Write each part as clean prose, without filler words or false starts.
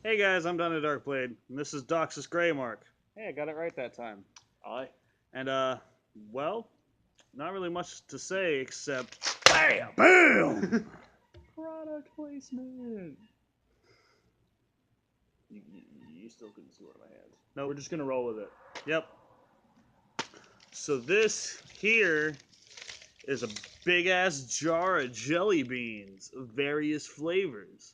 Hey guys, I'm Donny Doxus, and this is Doxus Greymark. Hey, I got it right that time. Aye. And well, not really much to say except BAM! BAM! Product placement. You still couldn't see one of my hands. Nope. We're just gonna roll with it. Yep. So this here is a big ass jar of jelly beans of various flavors.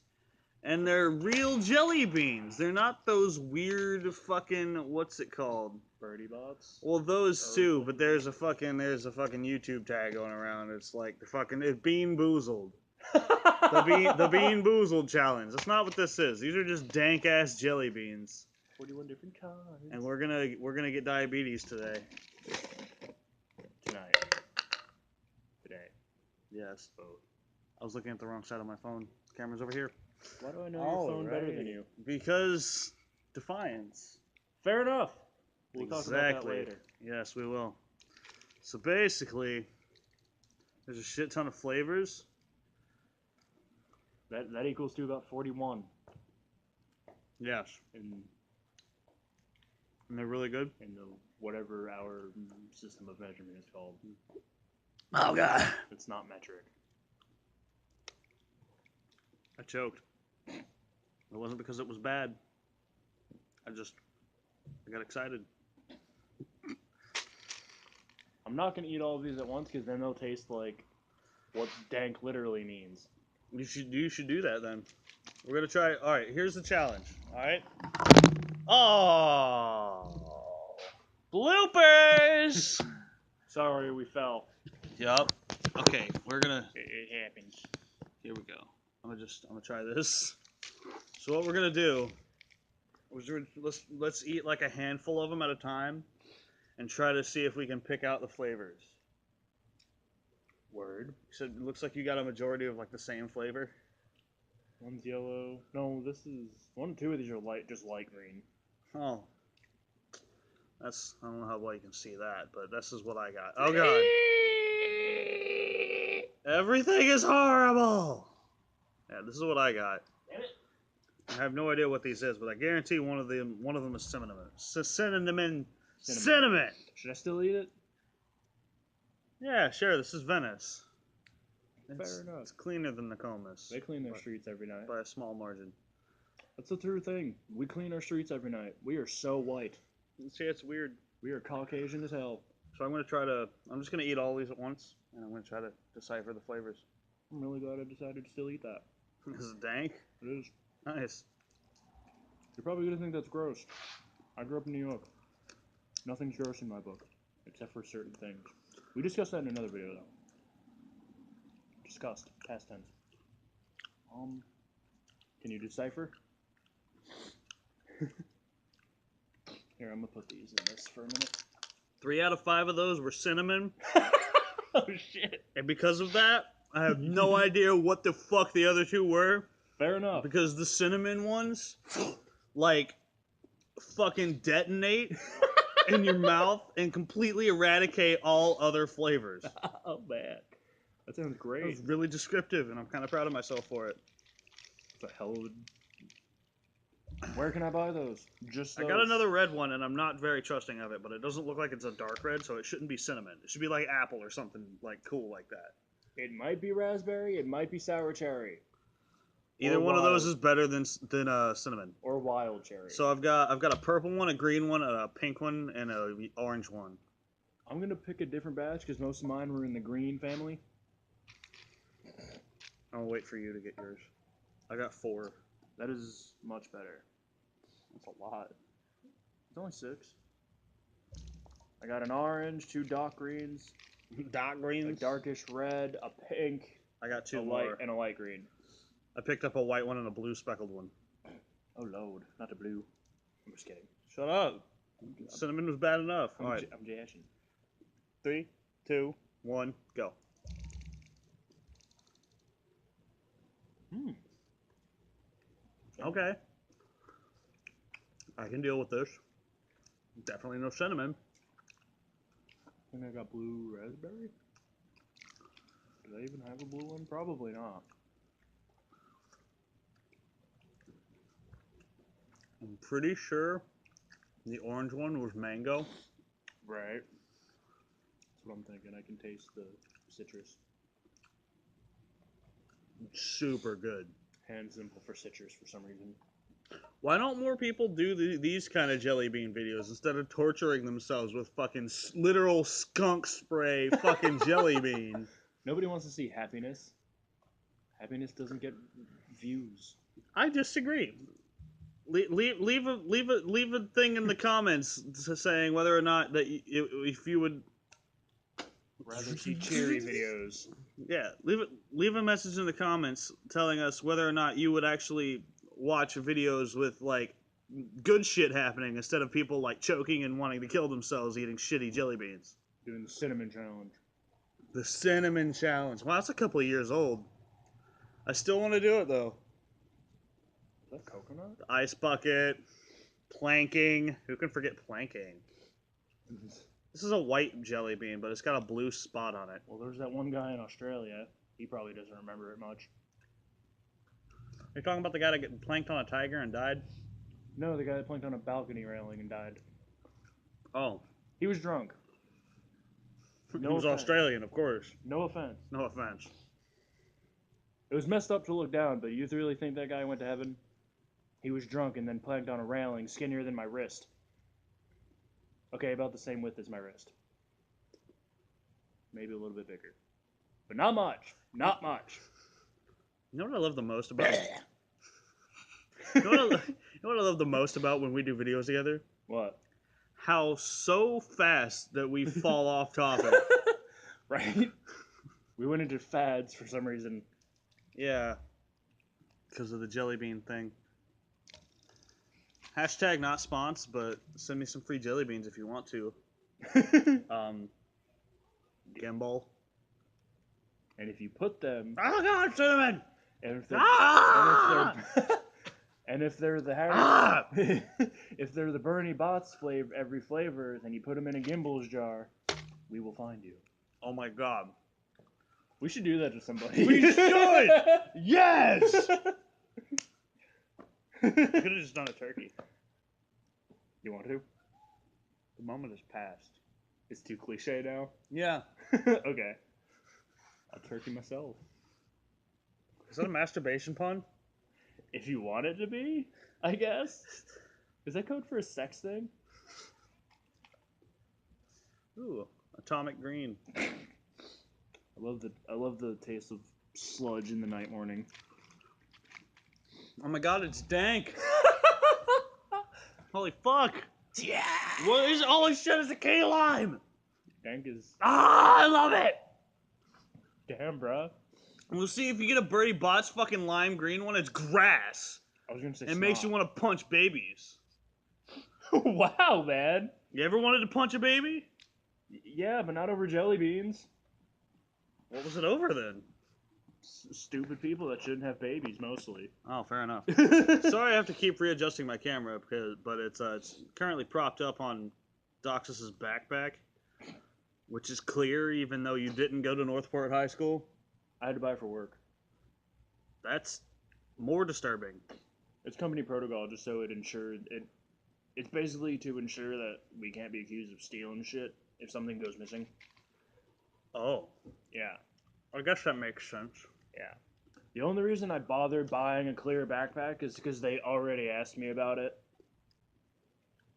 And they're real jelly beans. They're not those weird fucking what's it called? Birdie bots. Well, those too, but there's a fucking YouTube tag going around. It's like it's Bean Boozled. The Bean Boozled challenge. That's not what this is. These are just dank ass jelly beans. 41 different kinds. And we're gonna get diabetes today. Tonight. Today. Yes. Both. I was looking at the wrong side of my phone. The camera's over here. Why do I know your phone better than you? Because defiance. Fair enough. We'll talk about that later. Yes, we will. So basically, there's a shit ton of flavors. That equals to about 41. Yes. And they're really good? In the whatever our system of measurement is called. Oh god. It's not metric. I choked. It wasn't because it was bad. I got excited. I'm not going to eat all of these at once because then they'll taste like what dank literally means. You should do that then. We're going to try. All right, here's the challenge. All right? Oh. Bloopers. Sorry, we fell. Yup. Okay, we're going to It happens. Here we go. I'm going to try this. So what we're going to do is let's eat like a handful of them at a time and try to see if we can pick out the flavors. Word. So it looks like you got a majority of like the same flavor. One's yellow. No, this is 1 and 2 of these are just light green. Oh. I don't know how well you can see that, but this is what I got. Oh god. Everything is horrible. Yeah, this is what I got. Damn it. I have no idea what these is, but I guarantee one of them is cinnamon. Cinnamon. Should I still eat it? Yeah, sure. This is Venice. Fair enough. It's cleaner than Nokomis. They clean their streets every night. By a small margin. That's the true thing. We clean our streets every night. We are so white. See, it's weird. We are Caucasian as hell. So I'm just gonna eat all these at once, and I'm gonna try to decipher the flavors. I'm really glad I decided to still eat that. Is it dank? It is. Nice. You're probably gonna think that's gross. I grew up in New York. Nothing's gross in my book, except for certain things. We discussed that in another video, though. Discussed. Past tense. Can you decipher? Here, I'm gonna put these in this for a minute. 3 out of 5 of those were cinnamon. Oh shit! And because of that, I have no idea what the fuck the other 2 were. Fair enough. Because the cinnamon ones, like, fucking detonate in your mouth and completely eradicate all other flavors. Oh man, that sounds great. That was really descriptive, and I'm kind of proud of myself for it. The hell would... Where can I buy those? Just those? I got another red one, and I'm not very trusting of it, but it doesn't look like it's a dark red, so it shouldn't be cinnamon. It should be like apple or something like cool like that. It might be raspberry. It might be sour cherry. Either one of those is better than cinnamon. Or wild cherry. So I've got a purple one, a green one, a pink one, and a orange one. I'm gonna pick a different batch because most of mine were in the green family. I'll wait for you to get yours. I got 4. That is much better. That's a lot. It's only 6. I got an orange, 2 dark greens, Dark greens? a darkish red, a pink, I got 2 a more. light, and a light green. I picked up a white one and a blue speckled one. Oh lord, not the blue. I'm just kidding. Shut up. Cinnamon was bad enough. I'm Alright. jashing. 3, 2, 1, go. Okay. I can deal with this. Definitely no cinnamon. I think I got blue raspberry. Do they even have a blue one? Probably not. pretty sure the orange one was mango. Right. That's what I'm thinking. I can taste the citrus. Super good. Hand simple for citrus for some reason. Why don't more people do these kind of jelly bean videos instead of torturing themselves with fucking literal skunk spray fucking jelly bean? Nobody wants to see happiness. Happiness doesn't get views. I disagree. Leave a thing in the comments saying whether or not that if you would rather see cherry videos. Yeah, leave a message in the comments telling us whether or not you would actually watch videos with like good shit happening instead of people like choking and wanting to kill themselves eating shitty jelly beans. Doing the cinnamon challenge. The cinnamon challenge. Wow, that's a couple of years old. I still want to do it though. Is that coconut? The ice bucket, planking. Who can forget planking? This is a white jelly bean, but it's got a blue spot on it. Well, there's that one guy in Australia. He probably doesn't remember it much. You're talking about the guy that got planked on a tiger and died? No, the guy that planked on a balcony railing and died. Oh. He was drunk. No he was offense. Australian, of course. No offense. No offense. It was messed up to look down, but you really think that guy went to heaven? He was drunk and then planked on a railing skinnier than my wrist. Okay, about the same width as my wrist. Maybe a little bit bigger. But not much. Not much. You know what I love the most about you know what I love the most about when we do videos together? What? How so fast that we fall off topic. Right? We went into fads for some reason. Yeah. Because of the jelly bean thing. Hashtag not spons, but send me some free jelly beans if you want to. Gimbal. And if you put them... Oh god, cinnamon! And if they're... Ah! And if they're the if they're the Bernie Bott's flavor, every flavor, then you put them in a Gimbal's jar, we will find you. Oh my god. We should do that to somebody. We should! Yes! I could have just done a turkey. You want to? The moment has passed. It's too cliche now? Yeah. Okay. I'll turkey myself. Is that a masturbation pun? If you want it to be, I guess. Is that code for a sex thing? Ooh, atomic green. I love the taste of sludge in the night morning. Oh my god, it's dank. Holy fuck. Yeah. What is holy shit, it's a key lime. Dank is... Ah, I love it. Damn, bruh. We'll see if you get a Bertie Bott's fucking lime green one. It's grass. I was gonna say it makes you want to punch babies. Wow, man. You ever wanted to punch a baby? Yeah, but not over jelly beans. What was it over then? Stupid people that shouldn't have babies, mostly. Oh, fair enough. Sorry I have to keep readjusting my camera, but it's currently propped up on Doxus's backpack, which is clear even though you didn't go to Northport High School. I had to buy it for work. That's more disturbing. It's company protocol, just so it ensured it. It's basically to ensure that we can't be accused of stealing shit if something goes missing. Oh. Yeah. I guess that makes sense. Yeah. The only reason I bothered buying a clear backpack is because they already asked me about it.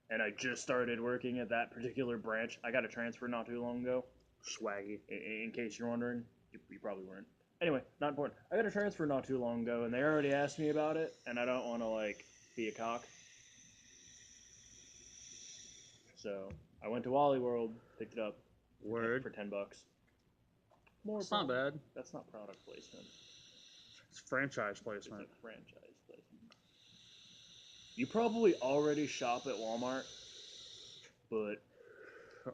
And I just started working at that particular branch. I got a transfer not too long ago. Swaggy. In case you're wondering. You probably weren't. Anyway, not important. I got a transfer not too long ago, and they already asked me about it, and I don't want to, like, be a cock. So, I went to Wally World, picked it up. Word. For $10. More. That's not bad. That's not product placement. It's franchise placement. It's a franchise placement. You probably already shop at Walmart, but...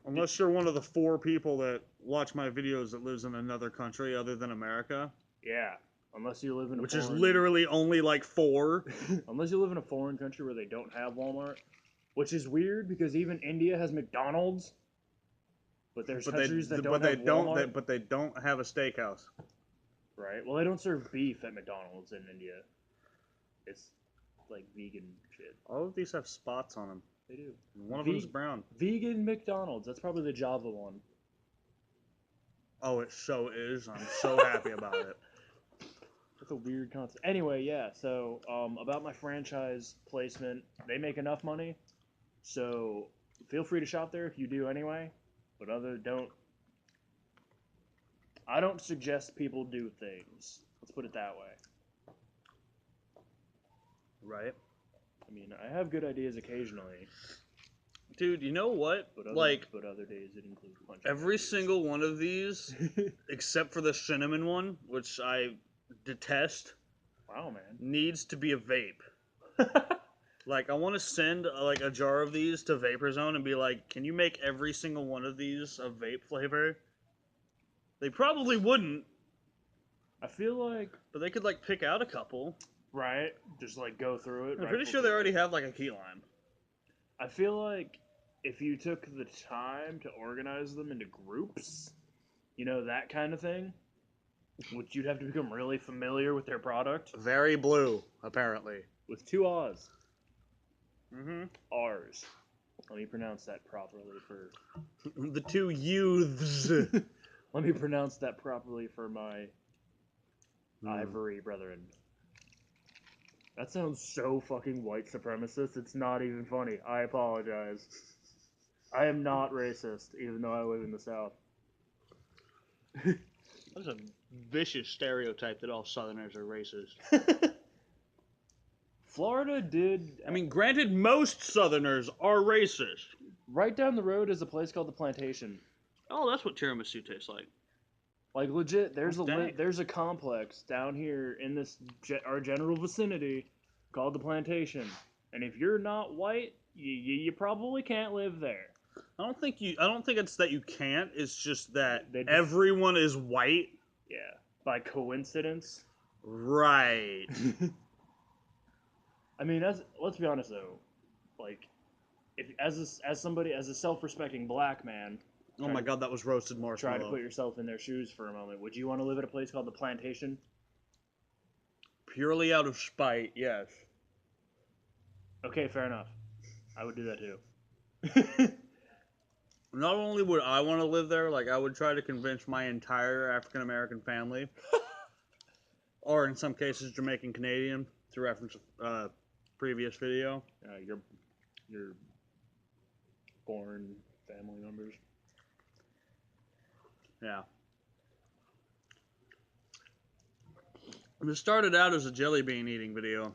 Unless you're one of the 4 people that watch my videos that lives in another country other than America. Yeah. Unless you live in a Which is literally only like 4. Unless you live in a foreign country where they don't have Walmart. Which is weird because even India has McDonald's. But there's countries that don't have Walmart. But they don't have a steakhouse. Right. Well, they don't serve beef at McDonald's in India. It's like vegan shit. All of these have spots on them. They do. One of them is brown. Vegan McDonald's. That's probably the Java one. Oh, it so is. I'm so happy about it. That's a weird concept. Anyway, yeah. So about my franchise placement, they make enough money, so feel free to shop there if you do anyway. But I don't suggest people do things. Let's put it that way. Right. I mean, I have good ideas occasionally. Dude, you know what? But other days it includes punching. Every single one of these, except for the cinnamon one, which I detest. Wow, man. Needs to be a vape. Like, I want to send a jar of these to Vapor Zone and be like, can you make every single one of these a vape flavor? They probably wouldn't. I feel like... But they could, pick out a couple. Right. Just, go through it. I'm pretty sure they already have, a key lime. I feel like if you took the time to organize them into groups, that kind of thing, which you'd have to become really familiar with their product. Very blue, apparently. With 2 R's. Mm-hmm. R's. Let me pronounce that properly for... The 2 youths. Let me pronounce that properly for my ivory brethren. That sounds so fucking white supremacist, it's not even funny. I apologize. I am not racist, even though I live in the South. That's a vicious stereotype that all Southerners are racist. Florida did... I mean, granted, most Southerners are racist. Right down the road is a place called The Plantation. Oh, that's what tiramisu tastes like. Like, legit, there's dang. there's a complex down here in our general vicinity called The Plantation. And if you're not white, you probably can't live there. I don't think it's that you can't, it's just that everyone is white. Yeah. By coincidence. Right. I mean, let's be honest though, as a self-respecting black man. Oh my god, that was roasted marshmallow. Try to put yourself in their shoes for a moment. Would you want to live at a place called The Plantation? Purely out of spite, yes. Okay, fair enough. I would do that too. Not only would I want to live there, I would try to convince my entire African American family, or in some cases Jamaican Canadian, to reference a previous video. Your born family members. Yeah. This started out as a jelly bean eating video.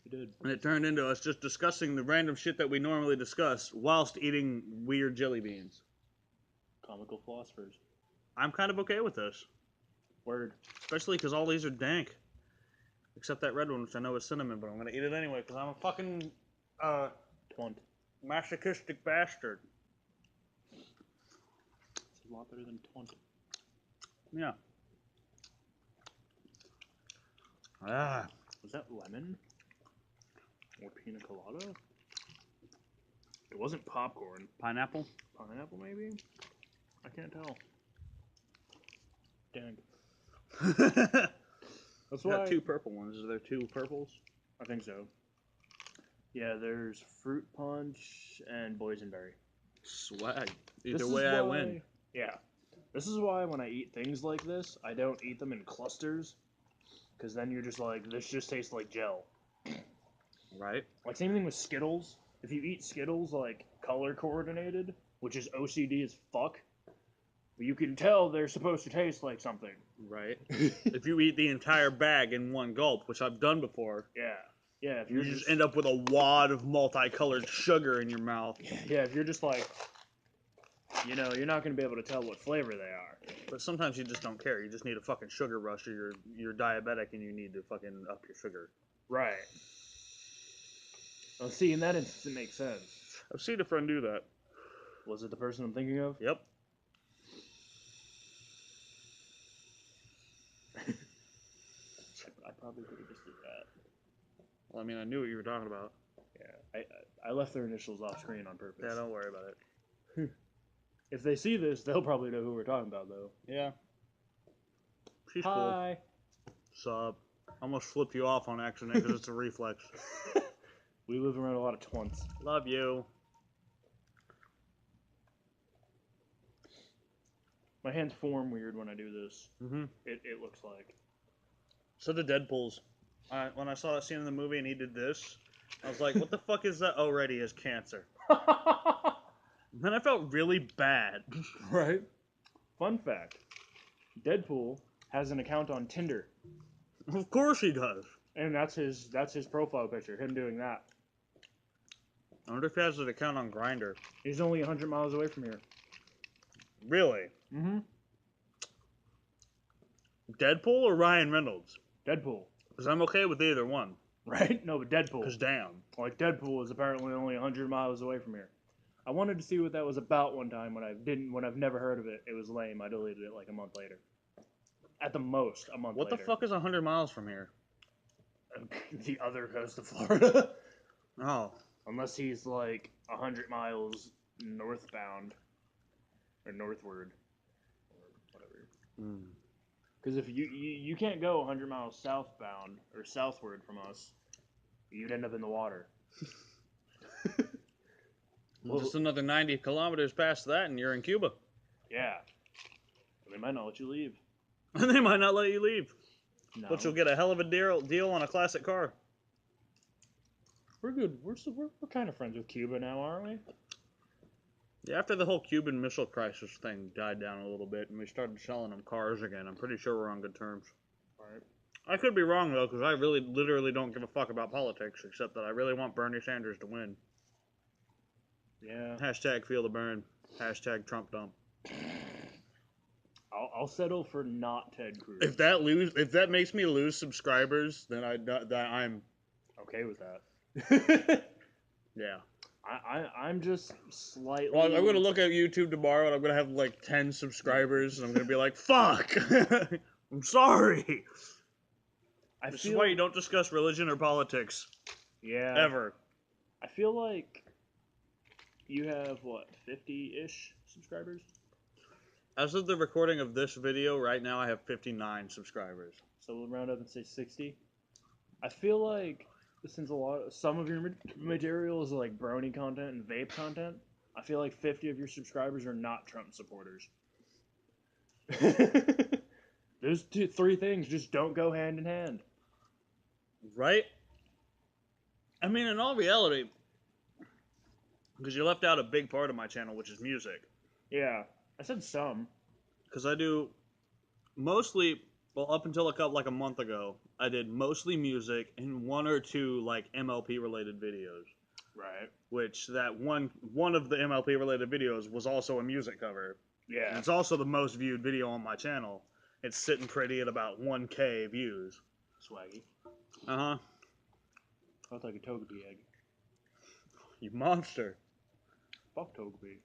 It did. And it turned into us just discussing the random shit that we normally discuss whilst eating weird jelly beans. Comical philosophers. I'm kind of okay with this. Word. Especially because all these are dank. Except that red one, which I know is cinnamon, but I'm going to eat it anyway because I'm a fucking masochistic bastard. It's a lot better than twant. Yeah. Ah. Was that lemon? Or pina colada? It wasn't popcorn. Pineapple? Pineapple, maybe? I can't tell. Dang. That's why... Got 2 purple ones. Is there 2 purples? I think so. Yeah, there's fruit punch and boysenberry. Swag. Either way, I win. Yeah. This is why when I eat things like this, I don't eat them in clusters. Because then you're just like, this just tastes like gel. Right. Same thing with Skittles. If you eat Skittles, color coordinated, which is OCD as fuck, you can tell they're supposed to taste like something. Right. If you eat the entire bag in one gulp, which I've done before. Yeah. Yeah, if you just end up with a wad of multicolored sugar in your mouth. Yeah, if you're just you're not going to be able to tell what flavor they are. But sometimes you just don't care. You just need a fucking sugar rush, or you're diabetic and you need to fucking up your sugar. Right. Well, see, in that instance, it makes sense. I've seen a friend do that. Was it the person I'm thinking of? Yep. I probably could have just did that. Well, I mean, I knew what you were talking about. Yeah, I left their initials off screen on purpose. Yeah, don't worry about it. If they see this, they'll probably know who we're talking about, though. Yeah. She's Hi. cool. Sup. Almost flipped you off on accident because it's a reflex. We live around a lot of twunts. Love you. My hands form weird when I do this. Mm-hmm. It looks like. So the Deadpool's. When I saw that scene in the movie and he did this, I was like, what the fuck is that? Oh, right, he has cancer. Then I felt really bad. Right? Fun fact. Deadpool has an account on Tinder. Of course he does. And that's his profile picture, him doing that. I wonder if he has an account on Grindr. He's only 100 miles away from here. Really? Mm-hmm. Deadpool or Ryan Reynolds? Deadpool. Because I'm okay with either one. Right? No, but Deadpool. Because damn. Like, Deadpool is apparently only 100 miles away from here. I wanted to see what that was about one time when I've never heard of it. It was lame. I deleted it like a month later. At the most, a month later. What the fuck is 100 miles from here? The other coast of Florida. Oh. Unless he's like 100 miles northbound. Or northward. Or whatever. Because if you can't go 100 miles southbound or southward from us, you'd end up in the water. Well, just another 90 kilometers past that and you're in Cuba. Yeah. They might not let you leave. They might not let you leave. No. But you'll get a hell of a deal on a classic car. We're good. We're kind of friends with Cuba now, aren't we? Yeah, after the whole Cuban Missile Crisis thing died down a little bit and we started selling them cars again, I'm pretty sure we're on good terms. Right. I could be wrong, though, because I really literally don't give a fuck about politics, except that I really want Bernie Sanders to win. Yeah. Hashtag feel the burn. Hashtag Trump dump. I'll settle for not Ted Cruz. If that makes me lose subscribers, then I'm okay with that. yeah. I'm just slightly. Well, I'm gonna look at YouTube tomorrow and I'm gonna have like 10 subscribers and I'm gonna be like, fuck. I'm sorry. This is why you don't discuss religion or politics. Yeah. Ever. I feel like you have what, 50-ish subscribers? As of the recording of this video, right now I have 59 subscribers. So we'll round up and say 60. I feel like since some of your material is like brony content and vape content, I feel like 50 of your subscribers are not Trump supporters. Those three things just don't go hand in hand. Right? I mean, in all reality, because you left out a big part of my channel, which is music. Yeah, I said some. Because I do mostly, well, up until like a month ago, I did mostly music and one or two like MLP related videos. Right. Which that one of the MLP related videos was also a music cover. Yeah. And it's also the most viewed video on my channel. It's sitting pretty at about 1K views. Swaggy. Uh-huh. That's like a Togepi egg. You monster. Fuck Togepi.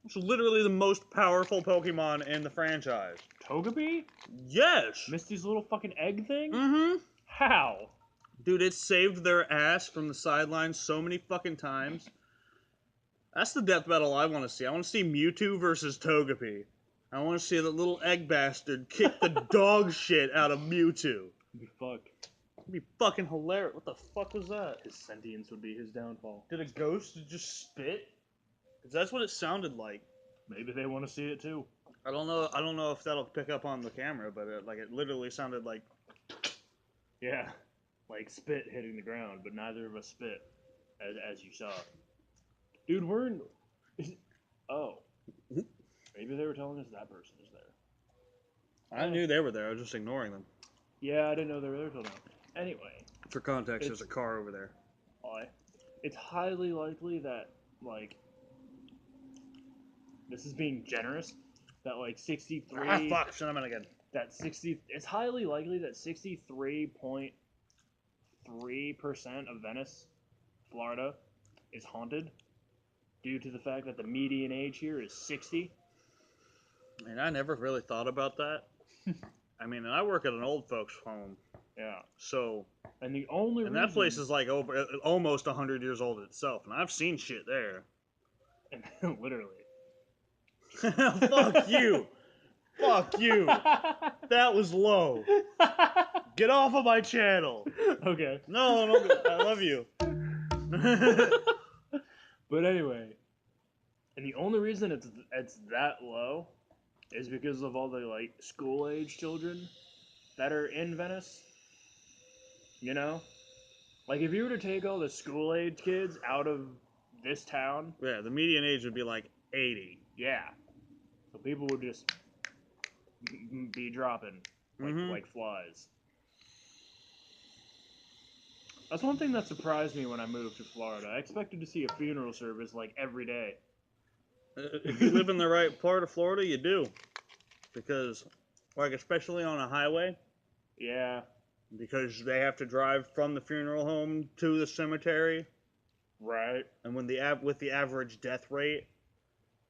It's literally the most powerful Pokemon in the franchise. Togepi? Yes! Misty's little fucking egg thing? Mm-hmm. How? Dude, it saved their ass from the sidelines so many fucking times. That's the death battle I want to see. I want to see Mewtwo versus Togepi. I want to see that little egg bastard kick the dog shit out of Mewtwo. It'd be fuck. It'd be fucking hilarious. What the fuck was that? His sentience would be his downfall. Did a ghost just spit? Because that's what it sounded like. Maybe they want to see it too. I don't know if that'll pick up on the camera, but it literally sounded like. Yeah, like spit hitting the ground, but neither of us spit, as you saw. Dude, we're in. Oh, maybe they were telling us that person is there. I knew they were there. I was just ignoring them. Yeah, I didn't know they were there till now. Anyway. For context, there's a car over there. Why? It's highly likely that like. This is being generous. That like 63. Ah, fuck! Shut up again. That 60. It's highly likely that 63.3% of Venice, Florida, is haunted, due to the fact that the median age here is 60. And I never really thought about that. I mean, I work at an old folks' home. Yeah. So. And the only reason. That place is like almost 100 years old itself, and I've seen shit there. Literally. Fuck you. Fuck you. That was low. Get off of my channel. Okay. No, I love you. But anyway, and the only reason it's that low is because of all the like school age children that are in Venice. You know, like if you were to take all the school age kids out of this town, Yeah, the median age would be like 80. yeah, so people would just be dropping like flies. That's one thing that surprised me when I moved to Florida. I expected to see a funeral service like every day. If you live in the right part of Florida, you do. Because, like, especially on a highway, Yeah, because they have to drive from the funeral home to the cemetery. right. And when with the average death rate,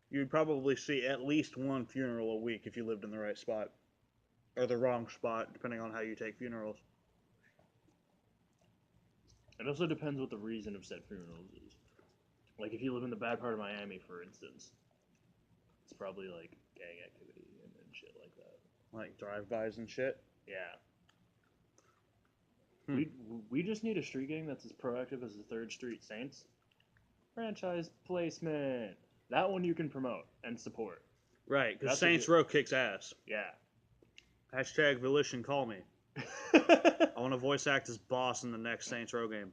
you'd probably see at least one funeral a week if you lived in the right spot. Or the wrong spot, depending on how you take funerals. It also depends what the reason of said funerals is. Like if you live in the bad part of Miami, for instance, it's probably like gang activity and shit like that. Like drive-bys and shit. Yeah. Hmm. We just need a street gang that's as proactive as the Third Street Saints. Franchise placement. That one you can promote and support. Right, because That's Saints Row kicks ass. Yeah. Hashtag Volition, call me. I want to voice act as boss in the next Saints Row game.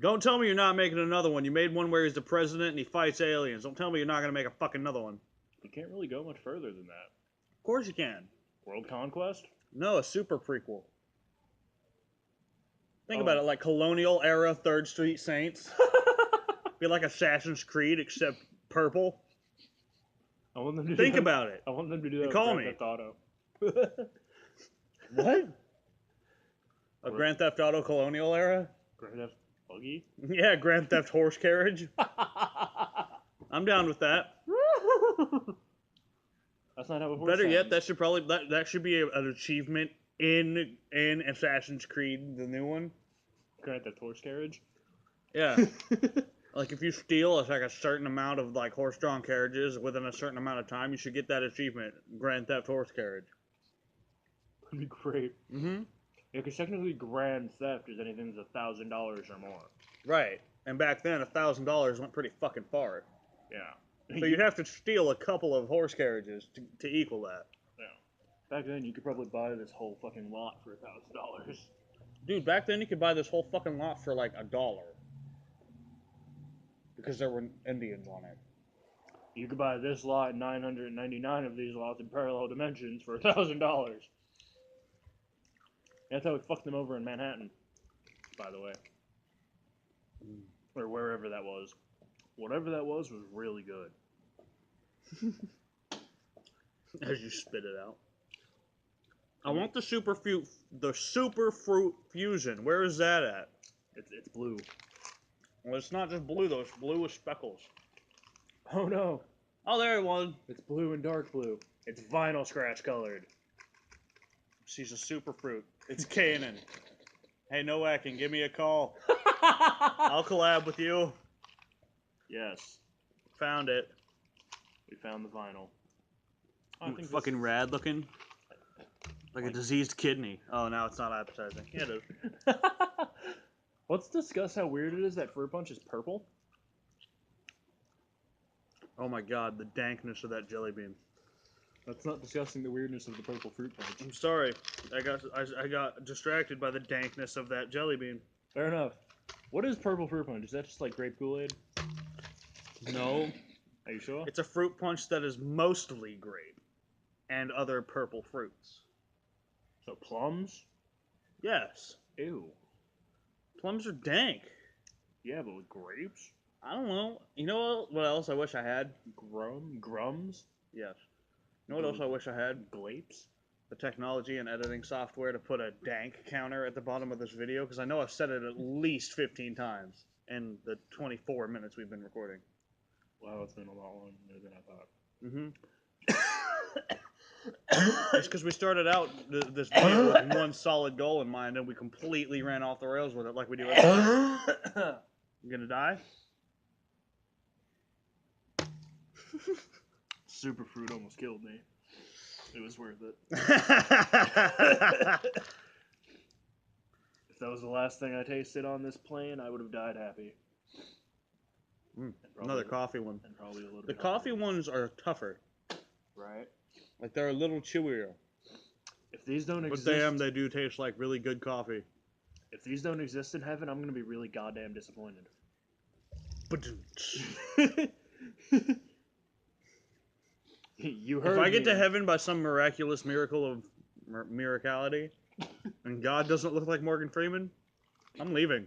Don't tell me you're not making another one. You made one where he's the president and he fights aliens. Don't tell me you're not going to make a fucking another one. You can't really go much further than that. Of course you can. World Conquest? No, a super prequel. Think about it, like colonial era Third Street Saints. Be like Assassin's Creed, except purple. I want them to Think about it. I want them to do that. Call with me. Grand Theft Auto. What? A Grand Theft Auto colonial era? Grand Theft Buggy? Yeah, Grand Theft Horse Carriage. I'm down with that. That's not how it works. Better yet, that should probably that should be an achievement in Assassin's Creed, the new one. Grand Theft Horse Carriage? Yeah. Like if you steal like a certain amount of like horse-drawn carriages within a certain amount of time, you should get that achievement, Grand Theft Horse Carriage. That'd be great. Mm-hmm. Yeah, because technically Grand Theft is anything that's $1,000 or more. Right. And back then, $1,000 went pretty fucking far. Yeah. So you'd have to steal a couple of horse carriages to equal that. Yeah. Back then, you could probably buy this whole fucking lot for $1,000. Dude, back then you could buy this whole fucking lot for like $1. Because there were Indians on it. You could buy this lot and 999 of these lots in parallel dimensions for $1,000. That's how we fucked them over in Manhattan, by the way. Or wherever that was. Whatever that was really good. As you spit it out. I want the super fruit fusion. Where is that at? It's blue. Well, it's not just blue though. It's blue with speckles. Oh no. Oh, there it was. It's blue and dark blue. It's vinyl scratch colored. She's a super fruit. It's canon. Hey, no whacking. Give me a call. I'll collab with you. Yes. Found it. We found the vinyl. Fucking rad looking. Like a diseased kidney. Oh, now it's not appetizing. Yeah, it is. Let's discuss how weird it is that Fruit Punch is purple. Oh my god, the dankness of that jelly bean. That's not discussing the weirdness of the purple Fruit Punch. I'm sorry. I got distracted by the dankness of that jelly bean. Fair enough. What is purple Fruit Punch? Is that just like grape Kool-Aid? No. Are you sure? It's a fruit punch that is mostly grape and other purple fruits. So plums? Yes. Ew. Plums are dank. Yeah, but with grapes? I don't know. You know what else I wish I had? Grums? Yes. You know what else I wish I had? Glapes? The technology and editing software to put a dank counter at the bottom of this video, because I know I've said it at least 15 times in the 24 minutes we've been recording. Wow, it's been a lot longer than I thought. Mm-hmm. It's because we started out this video with one solid goal in mind, and we completely ran off the rails with it like we do every time. You gonna die? Superfruit almost killed me. It was worth it. If that was the last thing I tasted on this plane, I would have died happy. Another coffee one. And probably a little The bit coffee ones are tougher. Right? Like, they're a little chewier. If these don't But exist... damn, they do taste like really good coffee. If these don't exist in heaven, I'm going to be really goddamn disappointed. You heard If I get me. to heaven by some miraculous miracle of miracality, and God doesn't look like Morgan Freeman, I'm leaving.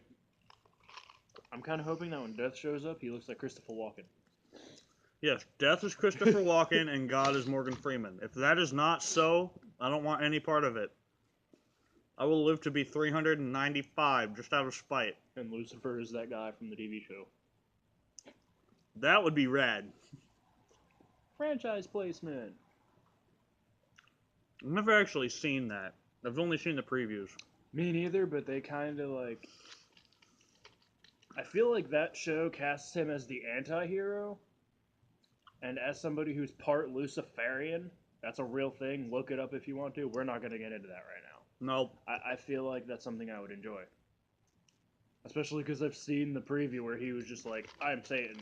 I'm kind of hoping that when Death shows up, he looks like Christopher Walken. Yes, Death is Christopher Walken and God is Morgan Freeman. If that is not so, I don't want any part of it. I will live to be 395 just out of spite. And Lucifer is that guy from the TV show. That would be rad. Franchise placement. I've never actually seen that. I've only seen the previews. Me neither, but they kind of like... I feel like that show casts him as the anti-hero. And as somebody who's part Luciferian, that's a real thing. Look it up if you want to. We're not going to get into that right now. Nope. I feel like that's something I would enjoy. Especially because I've seen the preview where he was just like, I'm Satan.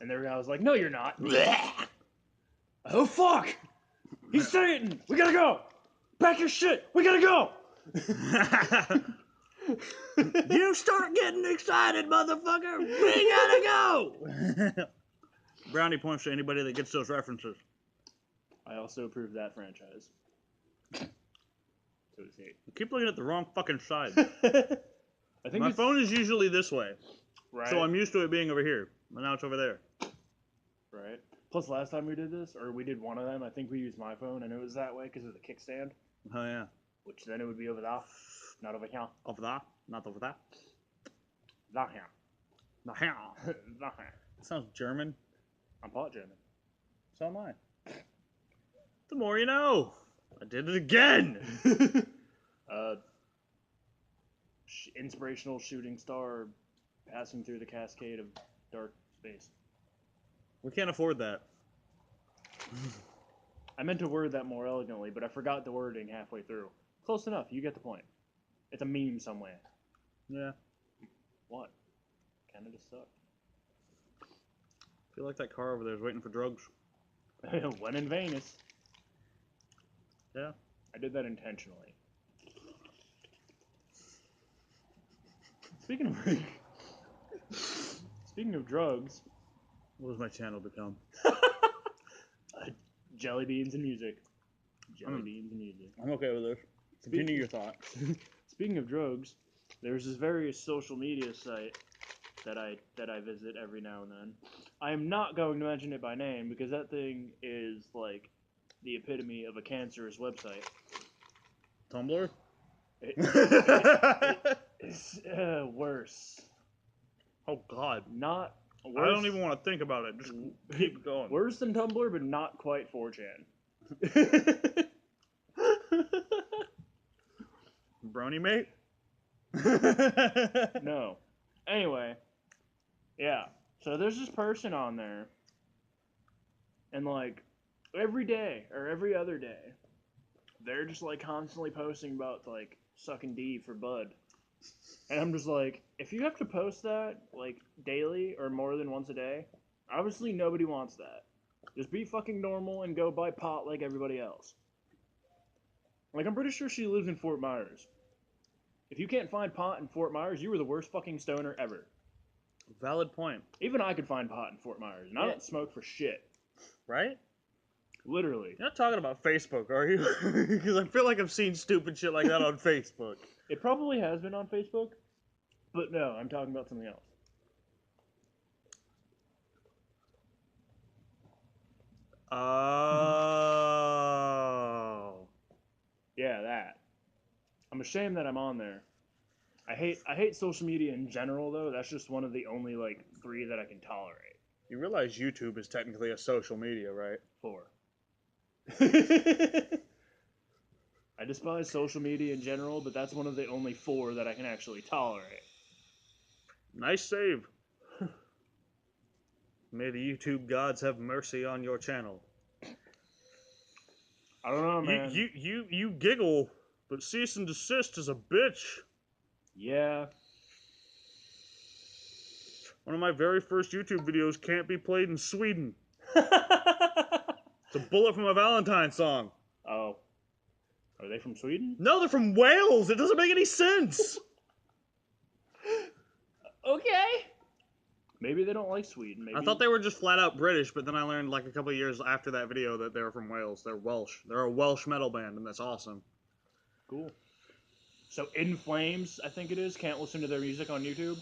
And the guy was like, no, you're not. Oh, fuck! He's Satan! We gotta go! Pack your shit! We gotta go! You start getting excited, motherfucker! We gotta go! Brownie points to anybody that gets those references. I also approve that franchise. So to say. Keep looking at the wrong fucking side. I think My phone is usually this way. Right. So I'm used to it being over here. But now it's over there. Right. Plus, last time we did this, or we did one of them, I think we used my phone, and it was that way because of the kickstand. Oh, yeah. Which then it would be over there, not over here. Over there? Not over there? Not here. Not here. Not here. That sounds German. I'm part German. So am I. The more you know. I did it again. Inspirational shooting star passing through the cascade of dark space. We can't afford that. I meant to word that more elegantly, but I forgot the wording halfway through. Close enough. You get the point. It's a meme somewhere. Yeah. What? Canada sucked. I feel like that car over there is waiting for drugs. When in Venus. Yeah. I did that intentionally. Speaking of drugs, What does my channel become? jelly beans and music. Jelly beans and music. I'm okay with this. Continue your thought. Speaking of drugs, there's this various social media site that I visit every now and then. I am not going to mention it by name because that thing is like the epitome of a cancerous website. Tumblr? It's worse. Oh, God. Not worse. I don't even want to think about it. Just keep going. Worse than Tumblr, but not quite 4chan. Brony mate? No. Anyway, yeah. So there's this person on there, and like every day or every other day, they're just like constantly posting about like sucking D for bud. And I'm just like, if you have to post that like daily or more than once a day, obviously nobody wants that. Just be fucking normal and go buy pot like everybody else. Like, I'm pretty sure she lives in Fort Myers. If you can't find pot in Fort Myers, you were the worst fucking stoner ever. Valid point. Even I could find pot in Fort Myers, and I don't smoke for shit. Right? Literally. You're not talking about Facebook, are you? Because I feel like I've seen stupid shit like that on Facebook. It probably has been on Facebook, but no, I'm talking about something else. Oh. Yeah, that. I'm ashamed that I'm on there. I hate social media in general, though. That's just one of the only, like, 3 that I can tolerate. You realize YouTube is technically a social media, right? 4. I despise social media in general, but that's one of the only 4 that I can actually tolerate. Nice save. May the YouTube gods have mercy on your channel. I don't know, man. You giggle, but cease and desist is a bitch. Yeah. One of my very first YouTube videos can't be played in Sweden. It's a bullet from a Valentine song. Oh. Are they from Sweden? No, they're from Wales. It doesn't make any sense. Okay. Maybe they don't like Sweden. Maybe. I thought they were just flat out British, but then I learned like a couple of years after that video that they were from Wales. They're Welsh. They're a Welsh metal band, and that's awesome. Cool. So In Flames, I think it is, can't listen to their music on YouTube?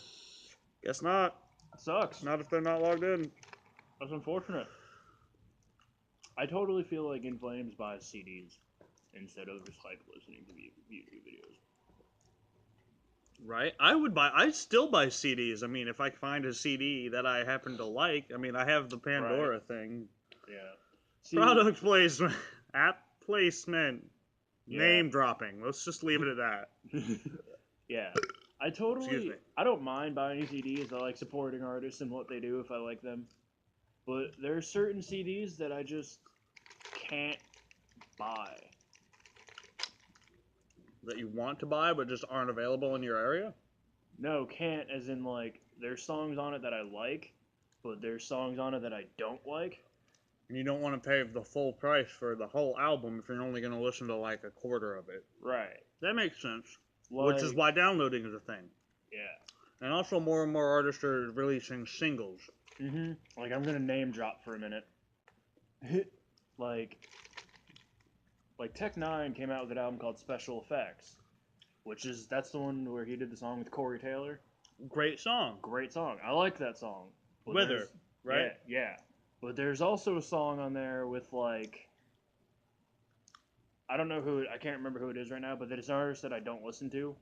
Guess not. Sucks. Not if they're not logged in. That's unfortunate. I totally feel like In Flames buys CDs instead of just like listening to YouTube videos. Right? I'd still buy CDs. I mean, if I find a CD that I happen to like, I mean, I have the Pandora thing. Yeah. See, Product placement. App placement. Yeah. Name dropping. Let's just leave it at that. Yeah. Excuse me. I don't mind buying CDs. I like supporting artists and what they do if I like them. But there are certain CDs that I just can't buy. That you want to buy but just aren't available in your area? No, can't as in like there's songs on it that I like, but there's songs on it that I don't like. And you don't want to pay the full price for the whole album if you're only going to listen to like a quarter of it. Right. That makes sense. Like, Which is why downloading is a thing. Yeah. And also more and more artists are releasing singles. Like I'm gonna name drop for a minute. like Tech Nine came out with an album called Special Effects, that's the one where he did the song with Corey Taylor. Great song. Great song. I like that song. But Wither, right? Yeah. But there's also a song on there with like I can't remember who it is right now, but it's an artist that I don't listen to.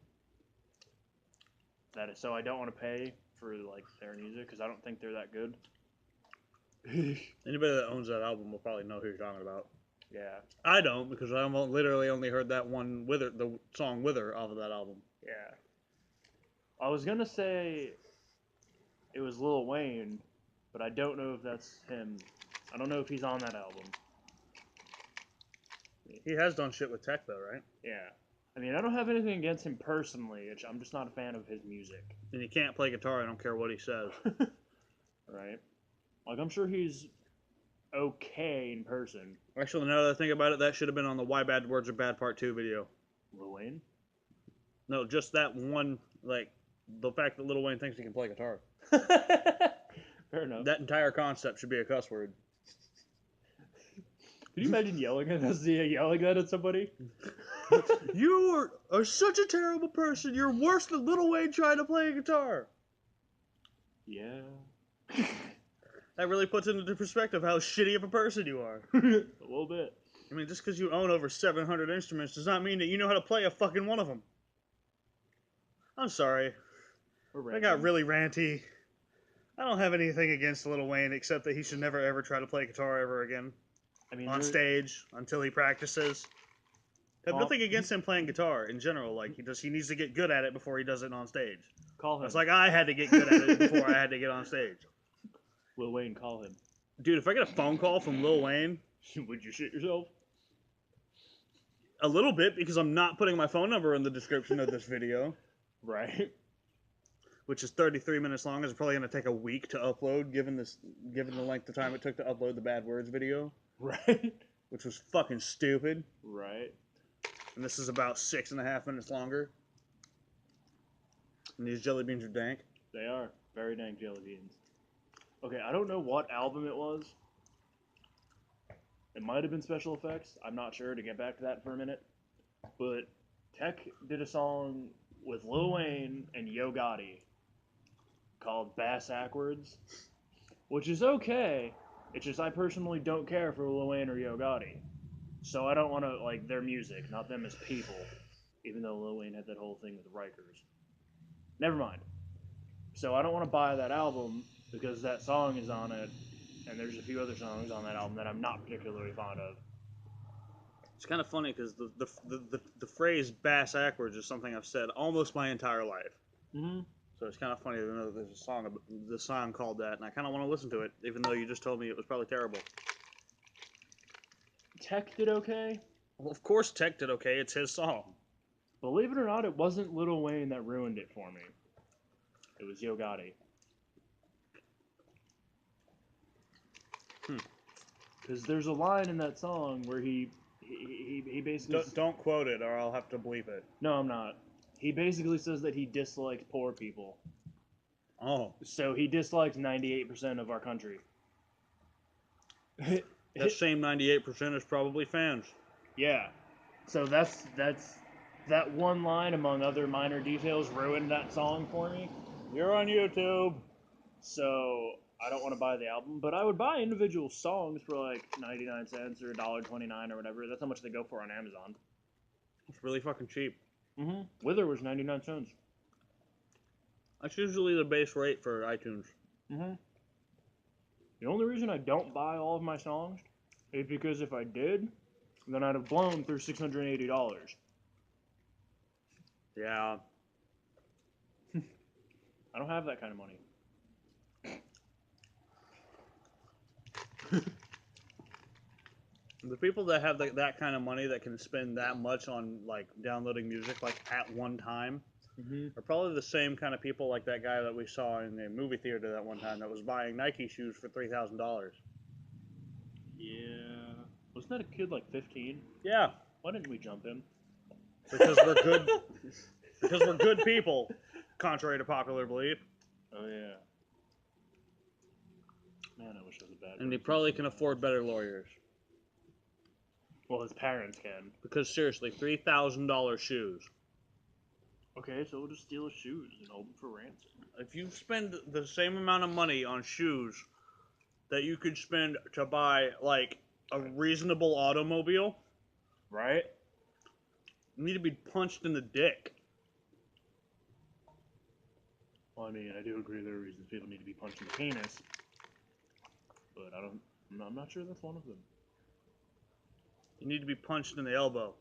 So I don't want to pay for like their music because I don't think they're that good. Anybody that owns that album will probably know who you're talking about. Yeah. I don't because I've literally only heard that one Wither, the song Wither off of that album. Yeah. I was gonna say it was Lil Wayne, but I don't know if that's him. I don't know if he's on that album. He has done shit with Tech though, right? Yeah. I mean, I don't have anything against him personally. I'm just not a fan of his music. And he can't play guitar. I don't care what he says. Right? Like, I'm sure he's okay in person. Actually, now that I think about it, that should have been on the Why Bad Words Are Bad Part 2 video. Lil Wayne? No, just that one, like, the fact that Lil Wayne thinks he can play guitar. Fair enough. That entire concept should be a cuss word. Can you imagine yelling that at somebody? You are such a terrible person. You're worse than Lil Wayne trying to play a guitar. Yeah. That really puts into perspective how shitty of a person you are. A little bit. I mean, just because you own over 700 instruments does not mean that you know how to play a fucking one of them. I'm sorry. I got really ranty. I don't have anything against Lil Wayne except that he should never ever try to play guitar ever again. I mean, on stage until he practices. I have nothing against him playing guitar in general. Like he needs to get good at it before he does it on stage. Call him. It's like I had to get good at it before I had to get on stage. Lil Wayne, call him. Dude, if I get a phone call from Lil Wayne, would you shit yourself? A little bit, because I'm not putting my phone number in the description of this video. Right. Which is 33 minutes long. It's probably going to take a week to upload, given the length of time it took to upload the Bad Words video. Right. Which was fucking stupid. Right. And this is about 6.5 minutes longer. And these jelly beans are dank. They are. Very dank jelly beans. Okay, I don't know what album it was. It might have been Special Effects. I'm not sure, to get back to that for a minute. But Tech did a song with Lil Wayne and Yo Gotti called Bass Ackwards, which is okay. It's just I personally don't care for Lil Wayne or Yo Gotti. So I don't want to like their music, not them as people. Even though Lil Wayne had that whole thing with Rikers. Never mind. So I don't want to buy that album because that song is on it, and there's a few other songs on that album that I'm not particularly fond of. It's kind of funny because the phrase "bass ackwards" is something I've said almost my entire life. Mm-hmm. So it's kind of funny to know that there's a song called that, and I kind of want to listen to it, even though you just told me it was probably terrible. Tech did okay. Well, of course Tech did okay. It's his song. Believe it or not, it wasn't Lil Wayne that ruined it for me. It was Yo Gotti. Because there's a line in that song where he basically... Don't quote it or I'll have to bleep it. No, I'm not. He basically says that he dislikes poor people. Oh. So he dislikes 98% of our country. That same 98% is probably fans. Yeah. So that's that one line, among other minor details, ruined that song for me. You're on YouTube. So I don't want to buy the album, but I would buy individual songs for like 99 cents or $1.29 or whatever. That's how much they go for on Amazon. It's really fucking cheap. Mm-hmm. Wither was 99 cents. That's usually the base rate for iTunes. Mm-hmm. The only reason I don't buy all of my songs is because if I did, then I'd have blown through $680. Yeah. I don't have that kind of money. The people that have that kind of money that can spend that much on like downloading music like at one time are probably the same kind of people like that guy that we saw in the movie theater that one time that was buying Nike shoes for $3,000. Yeah. Wasn't that a kid like 15? Yeah. Why didn't we jump him? Because we're good. Because we're good people, contrary to popular belief. Oh yeah. Man, I wish I was a bad. And he probably can afford better lawyers. Well, his parents can. Because seriously, $3,000 shoes. Okay, so we'll just steal his shoes and hold them for ransom. If you spend the same amount of money on shoes that you could spend to buy like a reasonable automobile, right? You need to be punched in the dick. Well, I mean, I do agree there are reasons people need to be punched in the penis, but I'm not sure that's one of them. You need to be punched in the elbow.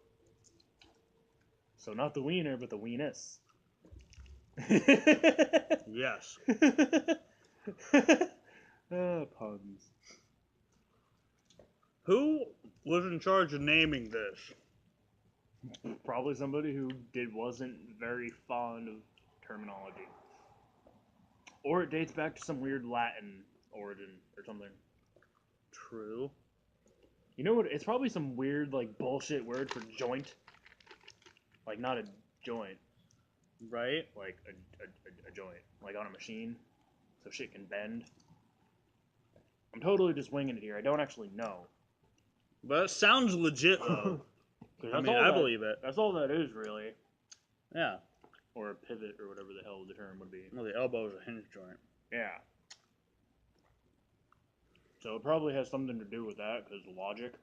So not the wiener, but the weenus. Yes. Puns. Who was in charge of naming this? Probably somebody who wasn't very fond of terminology. Or it dates back to some weird Latin origin or something. True. You know what? It's probably some weird, like, bullshit word for joint. Like, not a joint. Right? Like, a joint. Like, on a machine. So shit can bend. I'm totally just winging it here. I don't actually know. But it sounds legit, though. I believe it. That's all that is, really. Yeah. Or a pivot, or whatever the hell the term would be. Well, the elbow is a hinge joint. Yeah. So it probably has something to do with that, because logic.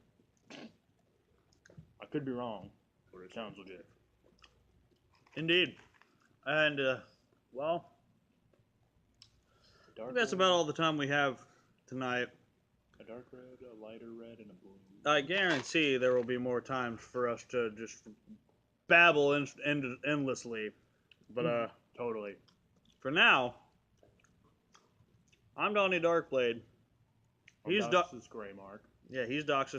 I could be wrong, but it sounds legit. Indeed. And, well, that's about all the time we have tonight. A dark red, a lighter red, and a blue. I guarantee there will be more times for us to just babble endlessly. But, Totally. For now, I'm Donny Darkblade. He's Doxus Gray Mark. Yeah, he's Doxus.